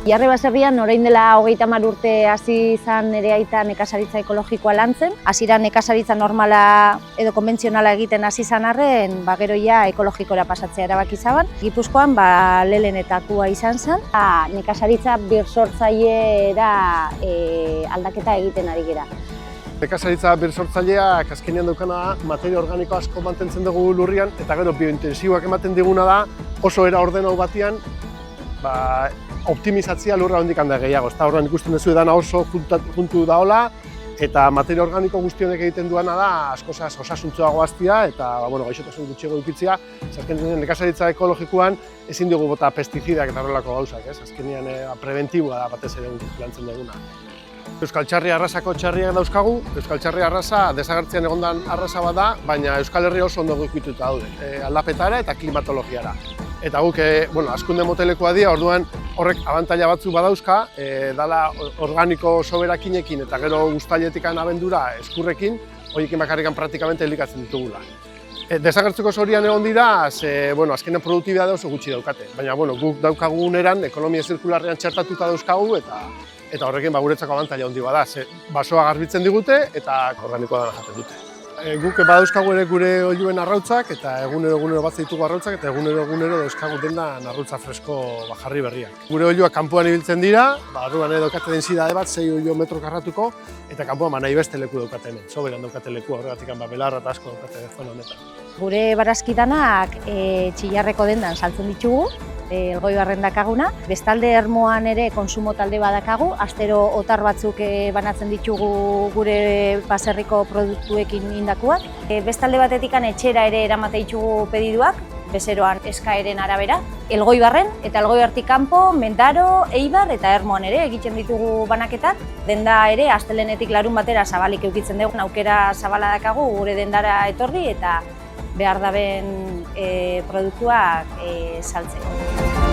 Jarre baserrian orain dela 30 urte hasi izan nire aita nekazaritza ekologikoa lantzen. Hasieran nekazaritza normala edo konbentzionala egiten hasi izan arren, gero ja ekologikora pasatzea erabaki zaban. Gipuzkoan lehenenetakoa izan zen. Nekazaritza birsortzaileera aldaketa egiten ari gera. Nekazaritza birsortzaileak azkenean daukana materia organiko asko mantentzen dugu lurrian, eta gero biointensiboak ematen diguna da oso era ordenau batean optimizatzea lurra hondik handa gehiago. Eta horren ikusten duzu edana oso juntu daola, eta materia organiko guzti honek egiten duena da askozaz osasuntzuago hastia eta gaixotasun gutxiago edukitzea. Azkenean nekazaritza ekologikoan ezin dugu bota pestizidak eta horrelako gauzak, azkenean preventiboa da batez ere lantzen duguna. Euskal Txarri arrasako txarriak dauzkagu. Euskal Txarri arrasa desagertzean egondan arrasa bat da, baina Euskal Herria oso ondo egokituta daude, aldapetara eta klimatologiara. Eta guk hazkunde motelekoa dira, orduan horrek abantaila batzuk badauzka, dala organiko soberakinekin eta gero uztailetikan abendura eskurrekin, horiekin bakarrikan praktikamente elikatzen ditugula. Desagertzeko zorian egon dira, azkenean produktibitatea oso gutxi daukate, baina guk daukaguneran ekonomia zirkularrean txertatuta dauzkagu eta horrekin guretzako abantaila handi bada, basoa garbitzen digute eta organikoa dena jaten dute. Guk badauzkagu ere gure oiluen arrautzak eta egunero bat ditugu arrautzak eta egunero dauzkagu dendan arrautza fresko jarri berriak. Gure oiluak kanpoan ibiltzen dira, barruan daukate densidade bat 6 oilo metro karratuko eta kanpoan nahi beste leku daukate hemen, soberan daukate leku horregatik belarra eta asko daukate zona honetan. Gure barazkidanak Txillarreko dendan saltzen ditugu, Elgoibarren dakaguna. Bestalde Ermoan ere konsumo talde badakagu, astero otar batzuk banatzen ditugu gure baserriko produktuekin indakuak. Bestalde batetikan etxera ere eramate ditugu pediduak, bezeroan eskaeren arabera. Elgoibarren eta Elgoibartik kanpo, Mendaro, Eibar eta Ermoan ere egiten ditugu banaketak. Denda ere astelehenetik larun batera zabalik edukitzen dugu, aukera zabala dakagu gure dendara etorri eta behar daben produktuak saltzeko.